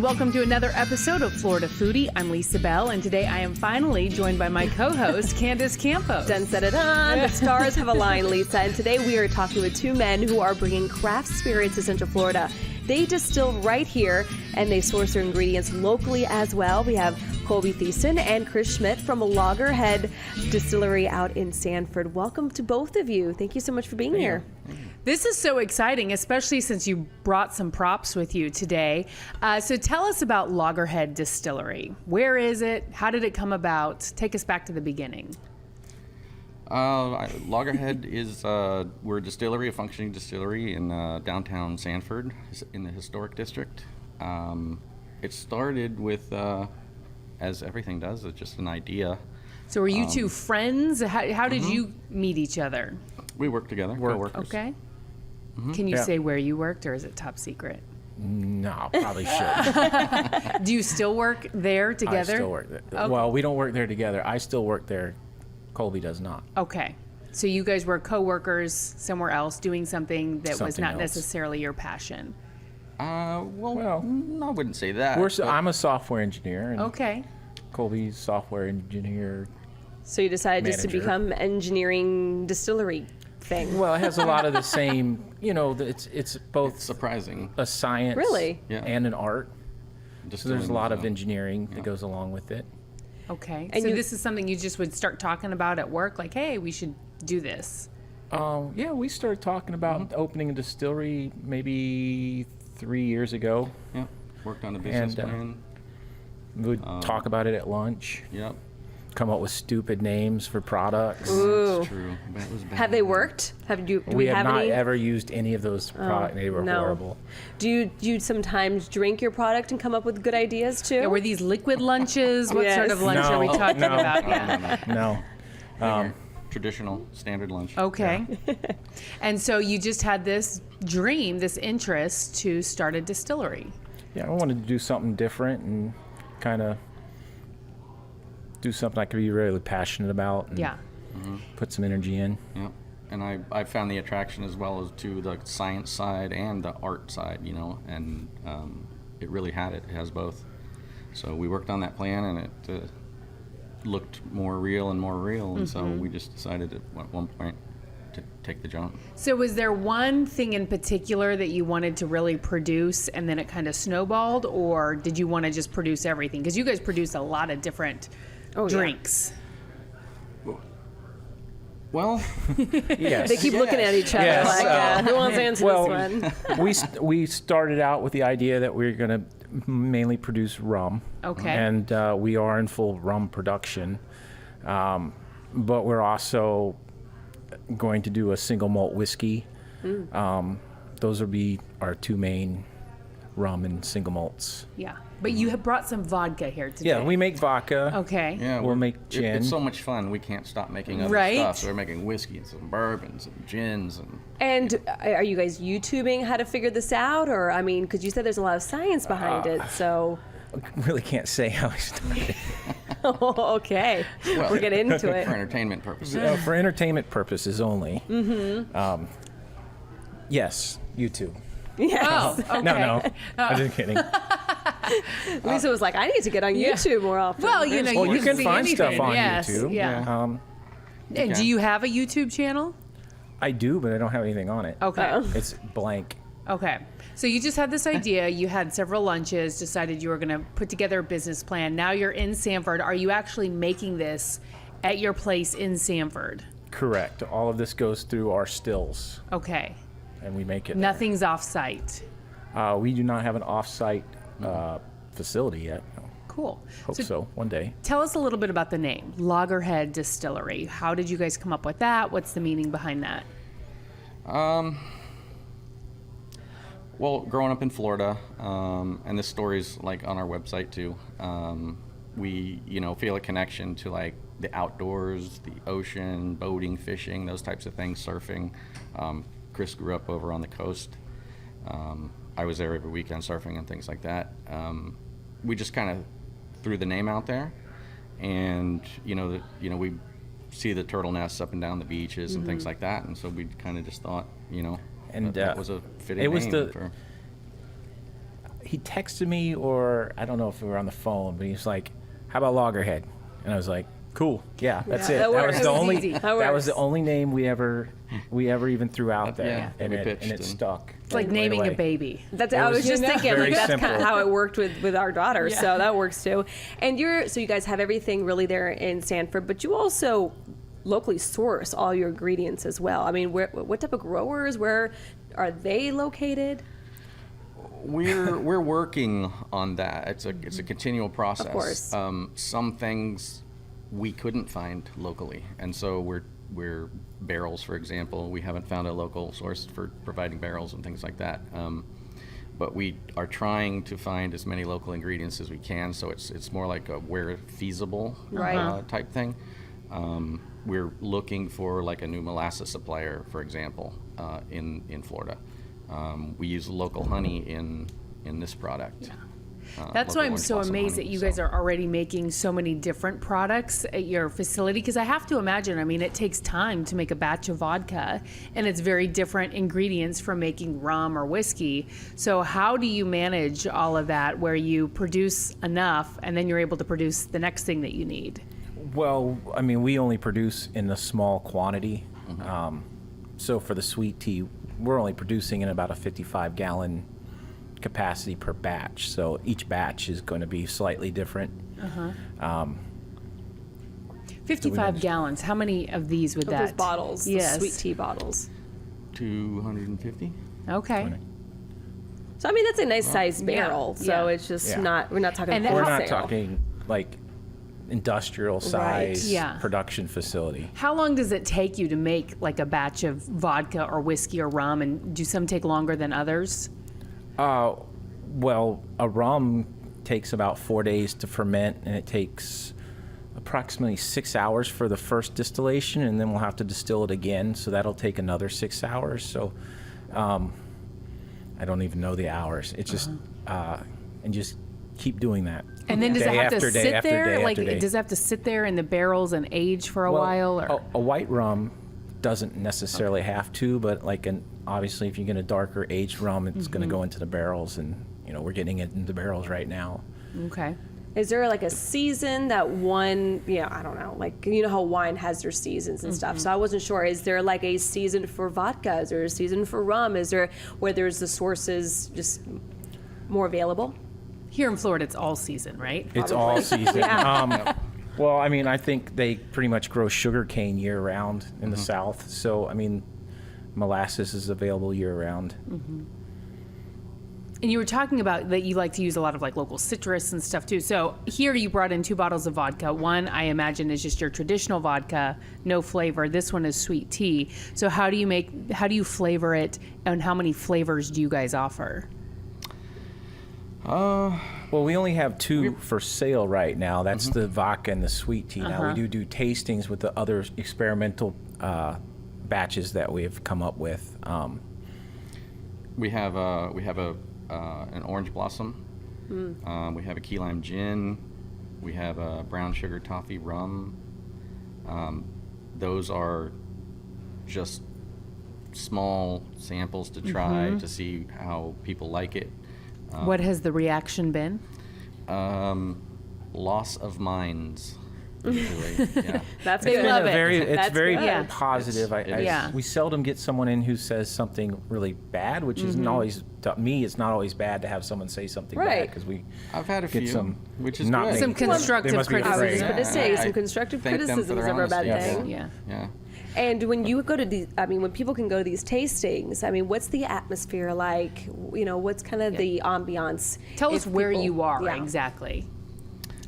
and welcome to another episode of Florida Foodie. I'm Lisa Bell, and today I am finally joined by my co-host, Candace Campos. Dun-da-da-dun. The stars have aligned, Lisa, and today we are talking with two men who are bringing craft spirits to Central Florida. They distill right here, and they source their ingredients locally as well. We have Colby Thiessen and Chris Schmidt from Loggerhead Distillery out in Sanford. Welcome to both of you. Thank you so much for being here. This is so exciting, especially since you brought some props with you today. So tell us about Loggerhead Distillery. Where is it? How did it come about? Take us back to the beginning. Loggerhead is we're a distillery, a functioning distillery in downtown Sanford, in the historic district. It started with, as everything does, it's just an idea. So were you two friends? How did you meet each other? We work together, co-workers. Okay. Can you say where you worked, or is it top secret? No, probably should. Do you still work there together? I still work there. Okay. Well, we don't work there together. I still work there. Colby does not. Okay. So you guys were co-workers somewhere else doing something that was Something not else. necessarily your passion. Well, no, I wouldn't say that. I'm a software engineer, and Okay. Colby's software engineer. So you decided just to Manager. become engineering distillery thing. Well, it has a lot of the same, it's both It's surprising. a science Really? Yeah. and an art. So there's a lot of Distilling, engineering that goes along with it. Okay. And so you- this is something you just would start talking about at work, like, hey, we should do this. Yeah, we started talking about opening a distillery maybe 3 years ago. Yeah, worked on a business And, plan. We'd talk about it at lunch, Yep, come up with stupid names for products. Ooh. that's true. That was bad. Have they worked? Do We we have have not any? ever used any of those products. They were no. horrible. Do you sometimes drink your product and come up with good ideas too? Yeah, were these liquid lunches? What sort of Yes. lunch are we talking no, about? Yeah. No. Traditional, standard lunch. Okay. And so you just had this dream, this interest to start a distillery. Yeah, I wanted to do something different and kind of do something I could be really passionate about and Yeah. put some energy in. Yep. And I found the attraction as well as to the science side and the art side, and it really had it. It has both. So we worked on that plan, and it looked more real and more real, and so we just decided at one point to take the jump. So was there one thing in particular that you wanted to really produce and then it kind of snowballed, or did you want to just produce everything? Because you guys produce a lot of different drinks. Well, Yes. They keep looking at each other Yes, like, who wants to answer well, this one? we started out with the idea that we were going to mainly produce rum. Okay. And we are in full rum production. But we're also going to do a single malt whiskey. Those will be our two main rum and single malts. Yeah. But you have brought some vodka here today. Yeah, we make vodka. Okay. yeah, We'll make It's gin. so much fun. We can't stop making other Right. stuff. So we're making whiskey and some bourbons and gins and. And are you guys YouTubing how to figure this out? Or, I mean, because you said there's a lot of science behind it, so. Really can't say how we started. Okay. Well, We'll get into For it. entertainment purposes. For entertainment purposes only. Yes, YouTube. Yes. Oh, okay. No, I'm just kidding. Lisa was like, I need to get on Yeah. YouTube more often. Well, you know, Well, you can see find stuff anything. on Yes, YouTube. Yeah. And Okay. do you have a YouTube channel? I do, but I don't have anything on it. Okay. It's blank. Okay. So you just had this idea. You had several lunches, decided you were going to put together a business plan. Now you're in Sanford. Are you actually making this at your place in Sanford? Correct. All of this goes through our stills, Okay. and we make it. there. Nothing's off-site. We do not have an off-site facility yet. Cool. Hope so one day. Tell us a little bit about the name, Loggerhead Distillery. How did you guys come up with that? What's the meaning behind that? Well, growing up in Florida, and this story's like on our website too. We, feel a connection to like the outdoors, the ocean, boating, fishing, those types of things, surfing. Chris grew up over on the coast. I was there every weekend surfing and things like that. We just kind of threw the name out there, and we see the turtle nests up and down the beaches and things like that, and so we kind of just thought, And that was a fitting it was name the for. he texted me, or I don't know if we were on the phone, but he was like, "How about Loggerhead?" And I was like, "Cool, yeah, that's it." that That works. was the That was only. easy. That That was the works. only name we ever even threw out there, Yeah, and we it pitched and it and- stuck. It's like naming a baby. That's, It I was was just thinking, very like, that's kind simple. of how it worked with our daughter, so that works too. And so you guys have everything really there in Sanford, but you also locally source all your ingredients as well. I mean, what type of growers, where are they located? We're working on that. It's a continual process. Of course. Some things we couldn't find locally, and so we're barrels, for example. We haven't found a local source for providing barrels and things like that. But we are trying to find as many local ingredients as we can. So it's more like a where feasible Right. type thing. We're looking for like a new molasses supplier, for example, in Florida. We use local honey in this product. That's Local why I'm orange so blossom amazed honey, that you so- guys are already making so many different products at your facility. Because I have to imagine, I mean, it takes time to make a batch of vodka, and it's very different ingredients from making rum or whiskey. So how do you manage all of that where you produce enough and then you're able to produce the next thing that you need? Well, I mean, we only produce in a small quantity. So for the sweet tea, we're only producing in about a 55-gallon capacity per batch. So each batch is going to be slightly different. 55 gallons. How many of these would that? Those bottles, Yes. the sweet tea bottles. 250. Okay. So I mean, that's a nice sized barrel. So yeah. it's just Yeah. we're not talking And We're wholesale. not talking like industrial size Yeah. production facility. How long does it take you to make like a batch of vodka or whiskey or rum? And do some take longer than others? Well, a rum takes about 4 days to ferment, and it takes approximately 6 hours for the first distillation, and then we'll have to distill it again, so that'll take another 6 hours. So I don't even know the hours. It's just and just keep doing that. And then does Day it have to after day sit after there? day Like, after day. does it have to sit there in the barrels and age for a Well, while? Or? a white rum doesn't necessarily have to, but like obviously if you get a darker aged rum, it's going to go into the barrels, and we're getting it into barrels right now. Okay. Is there like a season that one, I don't know, like, how wine has their seasons and stuff. So I wasn't sure, is there like a season for vodka? Is there a season for rum? Is there where there's the sources just more available? Here in Florida, it's all season, right? It's all season. Yeah. Well, I mean, I think they pretty much grow sugar cane year round in the South. So, I mean, molasses is available year round. And you were talking about that you like to use a lot of like local citrus and stuff too. So here you brought in 2 bottles of vodka. One, I imagine, is just your traditional vodka, no flavor. This one is sweet tea. So how do you flavor it, and how many flavors do you guys offer? Well, we only have 2 for sale right now. That's the vodka and the sweet tea. Now, we do tastings with the other experimental batches that we've come up with. We have an orange blossom. We have a key lime gin. We have a brown sugar toffee rum. Those are just small samples to try to see how people like it. What has the reaction been? Loss of minds, usually. Yeah. That's They good. love it. It's That's very good. Yeah. positive. Yeah. We seldom get someone in who says something really bad, which isn't always, to me, it's not always bad to have someone say something bad, Right. because we I've had a get few, some which is not good. Some They constructive must be I was afraid. just criticism. going to say, I some constructive thank them for criticism is their never a bad honesty. thing. Yeah. Yeah. And when you go to these, when people can go to these tastings, what's the atmosphere like? What's kind of the ambiance? Tell us if where people- you are yeah. exactly,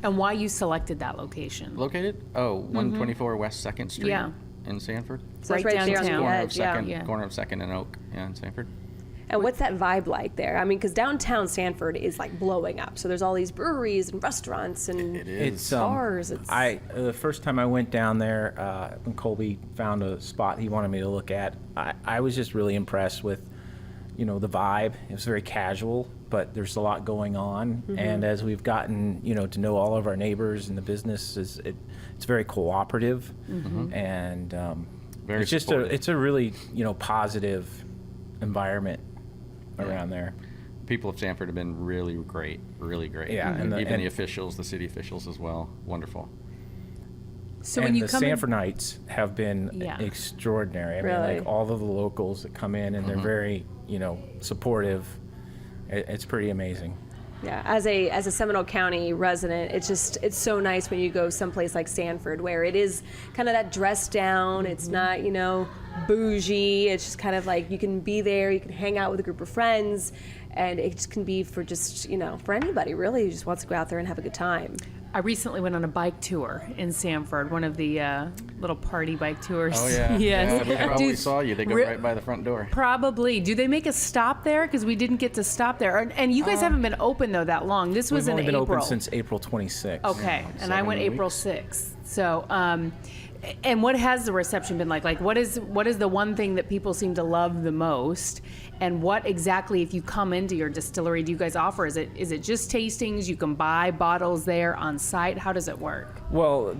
and why you selected that location. Located? 124 West 2nd Street Yeah. in Sanford. So it's Right right there on downtown. the Corner edge, of Second, Yeah. corner of Second and Oak, in Sanford. And what's that vibe like there? Because downtown Sanford is like blowing up. So there's all these breweries and restaurants and It is. It's bars. It's the first time I went down there, when Colby found a spot he wanted me to look at, I was just really impressed with, the vibe. It was very casual, but there's a lot going on. And as we've gotten, to know all of our neighbors and the business, it's very cooperative, and Very it's just supportive. it's a really positive environment around there. people of Sanford have been really great, really great. Yeah, and even the and officials, the city officials as well. Wonderful. So and when you the come in, Sanfordites have been Yeah. extraordinary. I Really? mean, like all of the locals that come in and they're very, supportive. It's pretty amazing. Yeah, as a Seminole County resident, it's so nice when you go someplace like Sanford where it is kind of that dressed down. It's not, bougie. It's just kind of like you can be there, you can hang out with a group of friends, and it just can be for just, for anybody really who just wants to go out there and have a good time. I recently went on a bike tour in Sanford, one of the little party bike tours. Oh yeah. Yes. Yeah, we probably Do- saw you. They go Ri- right by the front door. Probably. Do they make a stop there? Because we didn't get to stop there. And you guys haven't been open, though, that long. This was We've only in been April. open since April 26th. Okay. And I 7 went April weeks. 6th. So, and what has the reception been like? Like, what is the one thing that people seem to love the most? And what exactly, if you come into your distillery, do you guys offer? Is it just tastings? You can buy bottles there on site? How does it work? Well,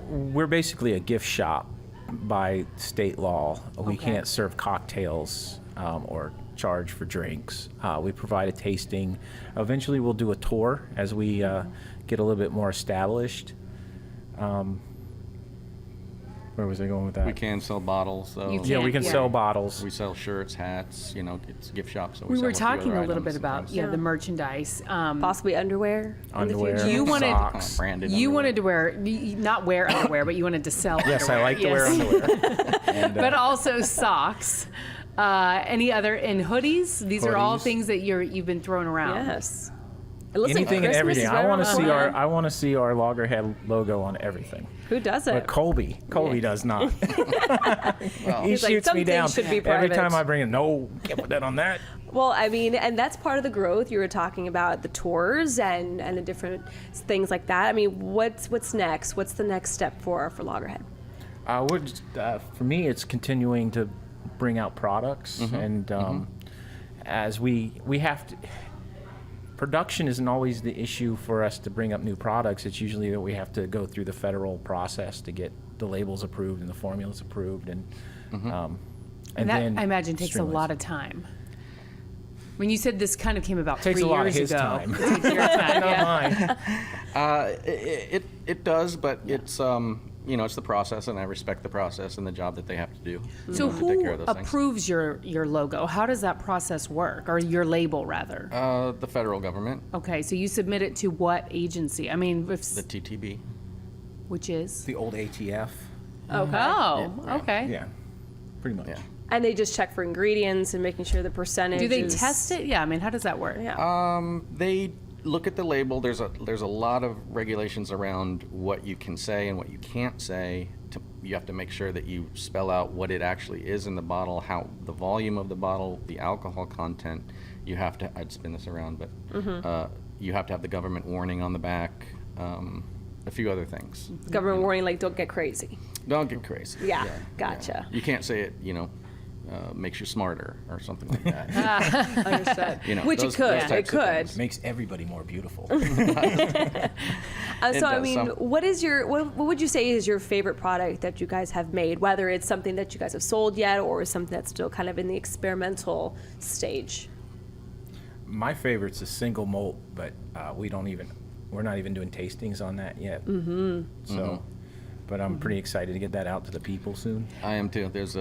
we're basically a gift shop by state law. We Okay. can't serve cocktails or charge for drinks. We provide a tasting. Eventually, we'll do a tour as we get a little bit more established. Where was I going with that? We can sell bottles though. You Yeah, we can Yeah. sell bottles. We sell shirts, hats. It's a gift shop, so We sell were a few talking other a little items bit about sometimes. the merchandise. Possibly underwear in the Underwear, future. You wanted- socks. Branded You underwear. wanted to wear, not wear underwear, but you wanted to sell Yes, underwear. I like to wear Yes. underwear. And, But also socks. Any other, and hoodies? These are all Hoodies. things that you've been throwing around. Yes. It looks like anything and Christmas everything. is right I want around to the see corner. I want to see our Loggerhead logo on everything. Who does But it? Colby does not. He He's like, shoots "Some me things down should be every private." time I bring it. No, can't put that on that. Well, I mean, and that's part of the growth. You were talking about the tours and the different things like that. I mean, what's next? What's the next step for Loggerhead? For me, it's continuing to bring out products, and as we have to. Production isn't always the issue for us to bring up new products. It's usually that we have to go through the federal process to get the labels approved and the formulas approved, and And that, then I imagine, takes a streamlines. lot of time. When you said this kind of came about Takes 3 a lot years of his ago. time. It takes your time, Not yeah. mine. It does, but it's it's the process, and I respect the process and the job that they have to do. So to take who care of those things. approves your logo? How does that process work? Or your label, rather? The federal government, Okay, so you submit it to what agency? I mean, the TTB. which is? The old ATF. Okay. Oh, okay. Yeah, pretty much. Yeah. And they just check for ingredients and making sure the percentage. Do they is- test it? Yeah, I mean, how does that work? Yeah. They look at the label. There's a lot of regulations around what you can say and what you can't say. You have to make sure that you spell out what it actually is in the bottle, how the volume of the bottle, the alcohol content. You have to. I'd spin this around, but you have to have the government warning on the back. A few other things. Government warning, like, don't get crazy. Don't get crazy. Yeah, gotcha. You can't say it. Makes you smarter or something like that. Understood. Which Which it could. It It could. Makes everybody more beautiful. So It I does mean, some. what would you say is your favorite product that you guys have made? Whether it's something that you guys have sold yet, or something that's still kind of in the experimental stage. My favorite's a single malt, but we're not even doing tastings on that yet. Mm-hmm. So, but I'm pretty excited to get that out to the people soon. I am too. There's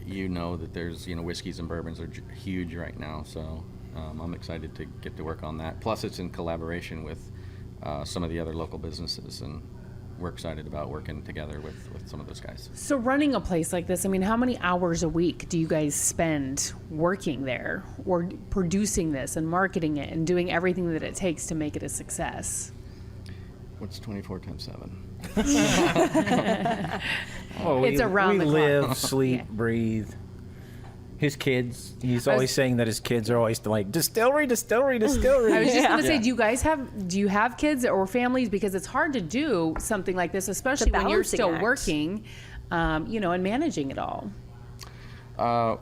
whiskeys and bourbons are huge right now, so I'm excited to get to work on that. Plus, it's in collaboration with some of the other local businesses, and we're excited about working together with some of those guys. So running a place like this, I mean, how many hours a week do you guys spend working there or producing this and marketing it and doing everything that it takes to make it a success? What's 24 times 7? Well, It's around we the live, clock. sleep, Yeah. breathe. His kids, he's always saying that his kids are always like, distillery, distillery, distillery. I was just going to say, Yeah. do you have kids or families? Because it's hard to do something like this, especially when you're balancing still act. working, and managing it all. I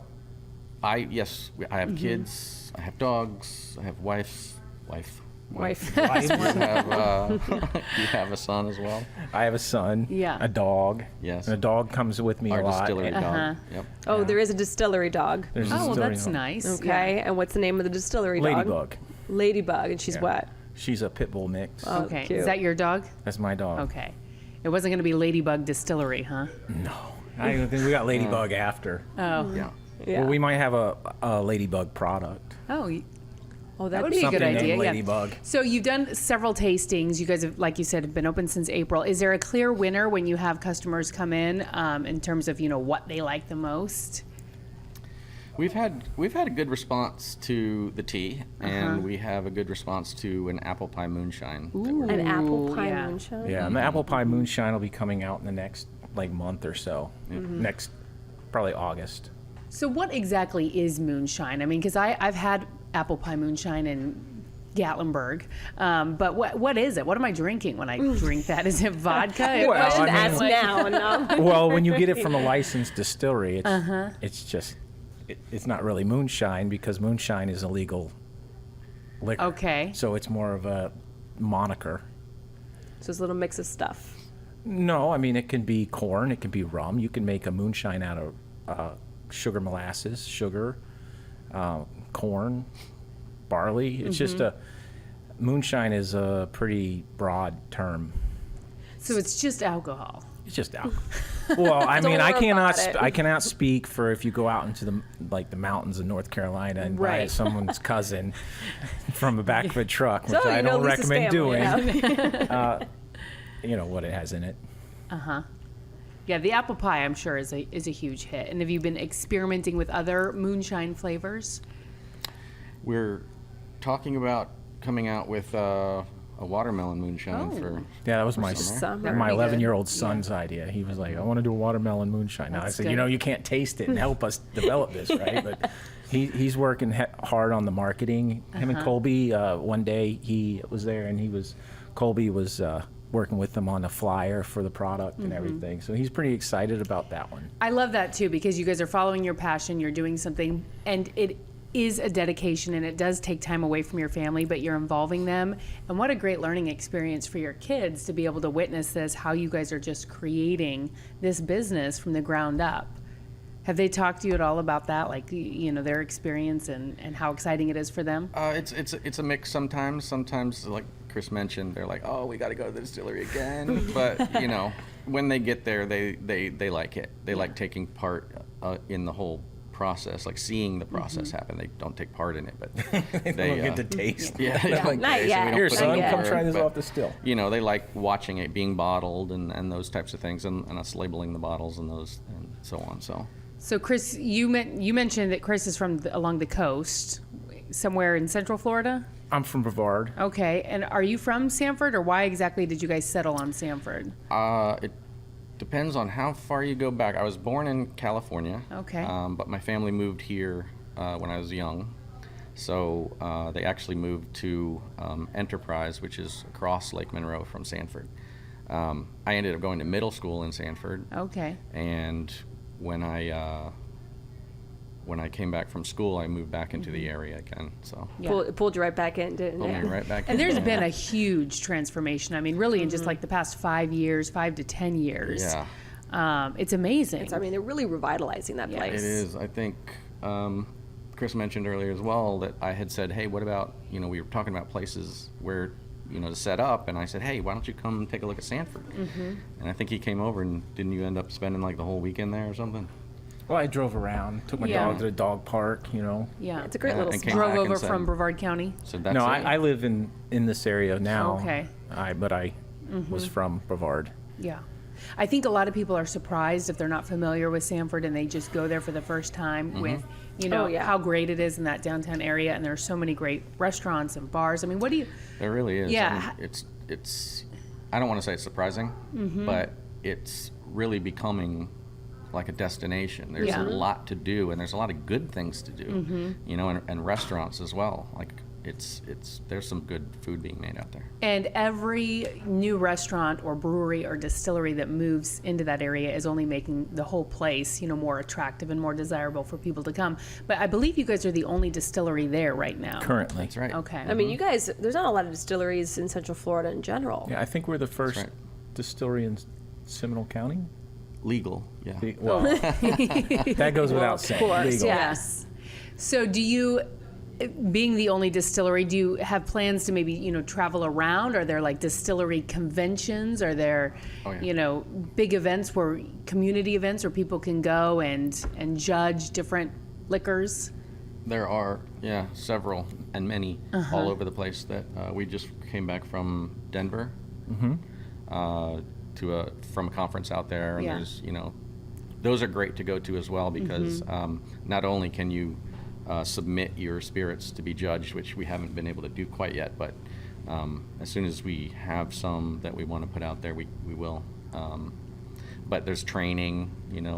have kids. I have dogs. I have wife, Wife. You have a son as well? I have a son, Yeah. a dog. Yes. And a dog comes with me Our a lot. distillery and dog. Yep. Oh, there is a distillery dog. there's a Oh, well, distillery that's dog. nice. Okay. And what's the name of the distillery dog? Ladybug. Ladybug. And she's Yeah. what? She's a pit bull mix. Oh, Okay. cute. Is that your dog? That's my dog. Okay. It wasn't going to be Ladybug Distillery, huh? No, I don't think we got Ladybug after. Oh. Yeah. Yeah. Well, we might have a Ladybug product. Oh, Oh, that would be a good Something named idea. Yeah. Ladybug. So you've done several tastings. You guys have, like you said, have been open since April. Is there a clear winner when you have customers come in terms of what they like the most? We've had a good response to the tea, and we have a good response to an apple pie moonshine. An apple pie yeah. moonshine? Yeah, and the apple pie moonshine will be coming out in the next month or so. Next, probably August. So what exactly is moonshine? I mean, because I've had apple pie moonshine in Gatlinburg, but what is it? What am I drinking when I drink that? Is it vodka? Well, Question I mean, asked now. No. Well, when you get it from a licensed distillery, it's just it's not really moonshine because moonshine is a legal liquor. Okay. So it's more of a moniker. So it's a little mix of stuff. No, I mean it can be corn, it can be rum. You can make a moonshine out of sugar molasses, sugar, corn, barley. It's just moonshine is a pretty broad term. So it's just alcohol. It's just alcohol. Well, I Don't mean, I worry cannot about it. I cannot speak for if you go out into the mountains of North Carolina and buy Right. someone's cousin from the back of a truck, which So, I you know don't Lisa's recommend family, doing. yeah. You know what it has in it. Yeah, the apple pie I'm sure is a huge hit. And have you been experimenting with other moonshine flavors? We're talking about coming out with a watermelon moonshine for. Yeah, that was my Summer. my That'd be 11-year-old son's idea. He was like, "I want to do a watermelon moonshine." Now I That's said, good. you can't taste it and help us develop this, right? But he's working hard on the marketing. Him and Colby. One day he was there and Colby was working with them on a flyer for the product and everything. So he's pretty excited about that one. I love that too because you guys are following your passion, you're doing something, and it is a dedication and it does take time away from your family, but you're involving them. And what a great learning experience for your kids to be able to witness this, how you guys are just creating this business from the ground up. Have they talked to you at all about that, like their experience and how exciting it is for them? It's a mix sometimes. Sometimes, like Chris mentioned, they're like, "Oh, we got to go to the distillery again." But when they get there, they like it. They like taking part in the whole process, like seeing the process happen. They don't take part in it, but they get to taste. Yeah, Yeah. like, Not okay, yet. we don't Here, put son, any come effort, try this but, off the still. They like watching it being bottled and those types of things, and us labeling the bottles and those and so on. So Chris, you mentioned that Chris is from along the coast, somewhere in Central Florida? I'm from Brevard. Okay, and are you from Sanford, or why exactly did you guys settle on Sanford? It depends on how far you go back. I was born in California. Okay. But my family moved here when I was young. So they actually moved to Enterprise, which is across Lake Monroe from Sanford. I ended up going to middle school in Sanford. Okay. And when I came back from school, I moved back into the area again. So Yeah. Pulled you right back in, didn't pulled me it? right back And in. there's been a huge transformation. I mean, really in just like the past 5 to 10 years. Yeah. It's amazing. I mean, they're really revitalizing that Yeah. place. It is. I think Chris mentioned earlier as well that I had said, hey, what about, we were talking about places where, to set up, and I said, hey, why don't you come take a look at Sanford? And I think he came over, and didn't you end up spending like the whole weekend there or something? Well, I drove around, took my Yeah. dog to the dog park, Yeah. It's a great Yeah, little and spot. came Drove back and over said- from Brevard County. So that's No, it. I live in this area now. Okay. But I was from Brevard. Yeah. I think a lot of people are surprised if they're not familiar with Sanford and they just go there for the first time with, Oh, yeah. how great it is in that downtown area. And there are so many great restaurants and bars. I mean, what do you, There really is. Yeah. I mean, it's. I don't want to say it's surprising, but it's really becoming like a destination. There's Yeah. a lot to do, and there's a lot of good things to do. And restaurants as well. Like there's some good food being made out there. And every new restaurant or brewery or distillery that moves into that area is only making the whole place, more attractive and more desirable for people to come. But I believe you guys are the only distillery there right now. Currently. That's right. Okay. I mean, you guys, there's not a lot of distilleries in Central Florida in general. Yeah, I think we're the first right. distillery in Seminole County. Legal, yeah. Well, that goes without saying. Of course, Legal. yes. So do you, being the only distillery, do you have plans to maybe, travel around? Are there like distillery conventions? Are there, Oh, yeah. big events community events where people can go and judge different liquors? There are, several and many all over the place that we just came back from Denver from a conference out there. And Yeah. there's, those are great to go to as well because not only can you submit your spirits to be judged, which we haven't been able to do quite yet, but as soon as we have some that we want to put out there, we will. But there's training,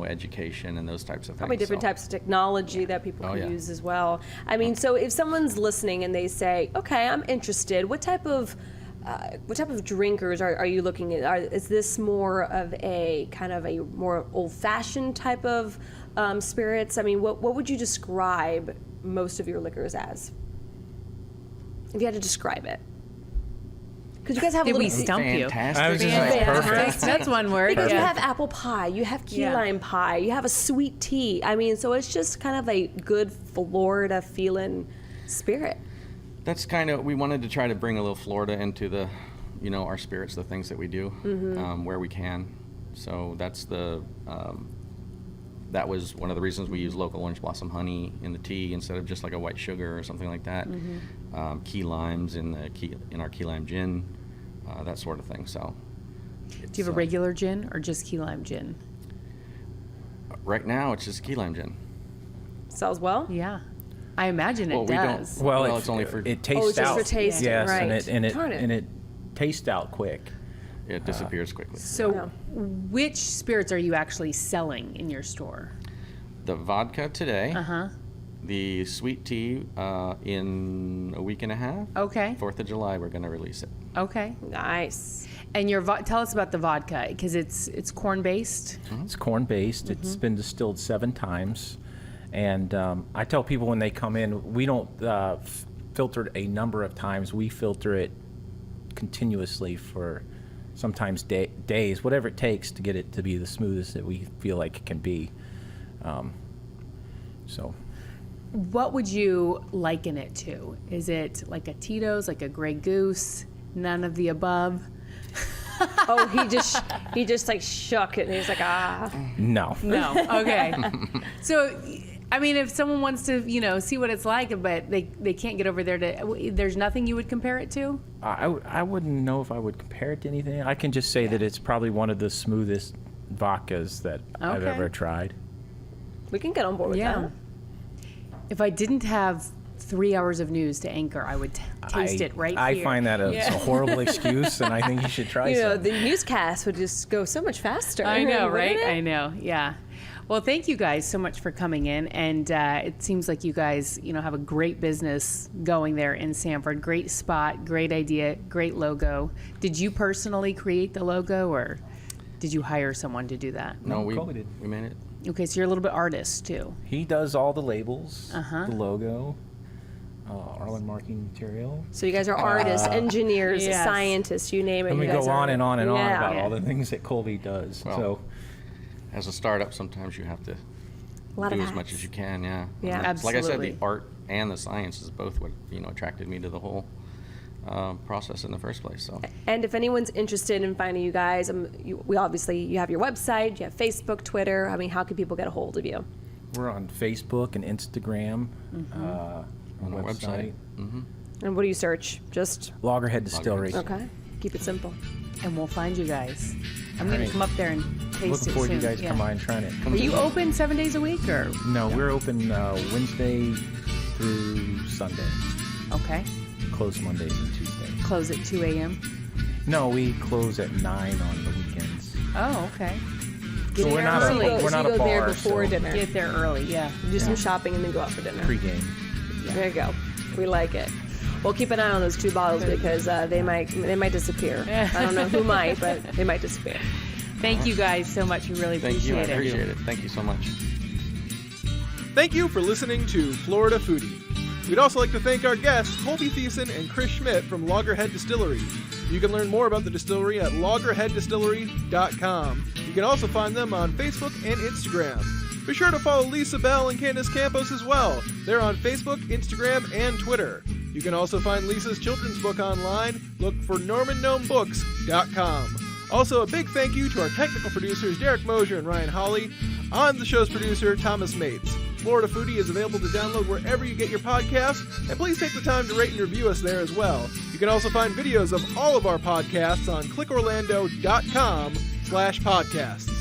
education and those types of things. Probably different so. types of technology that people Oh, can yeah. use as well. I mean, so if someone's listening and they say, okay, I'm interested, what type of drinkers are you looking at? Is this more of a kind of a more old-fashioned type of spirits? I mean, what would you describe most of your liquors as? If you had to describe it. Because you guys have Did a we little... stump you? Fantastic. I was just like, perfect. That's one word. Because you yeah. have apple pie, you have key Yeah. lime pie, you have a sweet tea. I mean, so it's just kind of a good Florida feeling spirit. That's kind of, we wanted to try to bring a little Florida into the, our spirits, the things that we do, where we can. So that's that was one of the reasons we use local orange blossom honey in the tea instead of just like a white sugar or something like that. Key limes in our key lime gin, that sort of thing. So, Do you have a regular gin or just key lime gin? right now it's just key lime gin. Sells well? Yeah. I imagine it Well, we don't- does. Well, it's only for it tastes it's just out. for tasting, yes, right. and it tastes out quick. It disappears quickly. So Yeah. which spirits are you actually selling in your store? The vodka today, Uh-huh. the sweet tea in a week and a half. Okay. 4th of July, we're going to release it. Okay. Nice. And tell us about the vodka, because it's corn-based. It's corn-based. It's been distilled 7 times. And I tell people when they come in, we don't filter it a number of times. We filter it continuously for sometimes days, whatever it takes to get it to be the smoothest that we feel like it can be. So What would you liken it to? Is it like a Tito's, like a Grey Goose, none of the above? Oh, he just like shook it and he's like, ah. no. No. Okay. So, I mean, if someone wants to, see what it's like, but they can't get over there there's nothing you would compare it to? I wouldn't know if I would compare it to anything. I can just say that it's probably one of the smoothest vodkas that I've Okay. ever tried. We can get on board with that. If I didn't have 3 hours of news to anchor, I would taste it right I here. find that a horrible excuse, and I think you should try You know, some. the newscast would just go so much faster. I know, wouldn't right? it? I know, yeah. Well, thank you guys so much for coming in, and it seems like you guys, have a great business going there in Sanford. Great spot, great idea, great logo. Did you personally create the logo, or did you hire someone to do that? No, Colby did. we made it. Okay, so you're a little bit artist too. He does all the labels, Uh-huh. the logo, Arlen marking material. So you guys are artists, engineers, Yes. scientists, you name it. Let me you guys go on are- and on and on Yeah. about all the things that Colby does. Well, so As a startup, sometimes you have to A lot do of as much hats. as you can, yeah. Yeah. Like I said, Absolutely. the art and the science is both what, attracted me to the whole process in the first place, so. And if anyone's interested in finding you guys, you have your website, you have Facebook, Twitter. I mean, how can people get a hold of you? we're on Facebook and Instagram, On our website. And what do you search? Just Loggerhead Distillery. okay. Keep it simple. And we'll find you guys. I'm going Right. to come up there and taste Looking it forward to soon. you guys Yeah. come by and trying it. Are you open 7 days a week, or? No, we're open Wednesday through Sunday. Okay. Close Mondays and Tuesdays. Close at 2 a.m.? No, we close at 9 on the weekends. Oh, okay. So Get we're there not early. a, we're not you a go there bar, before so dinner. Get there early, yeah. Do some shopping and then go out for dinner. pregame. There you go. We like it. Well, keep an eye on those 2 bottles because they might disappear. I don't know who might, but they might disappear. Thank you guys so much. We really Thank you. I appreciate it. appreciate it. Thank you so much. Thank you for listening to Florida Foodie. We'd also like to thank our guests, Colby Thiessen and Chris Schmidt from Loggerhead Distillery. You can learn more about the distillery at loggerheaddistillery.com. You can also find them on Facebook and Instagram. Be sure to follow Lisa Bell and Candace Campos as well. They're on Facebook, Instagram, and Twitter. You can also find Lisa's children's book online. Look for normangnomebooks.com. Also, a big thank you to our technical producers, Derek Mosier and Ryan Hawley. I'm the show's producer, Thomas Mates. Florida Foodie is available to download wherever you get your podcasts, and please take the time to rate and review us there as well. You can also find videos of all of our podcasts on clickorlando.com/podcasts.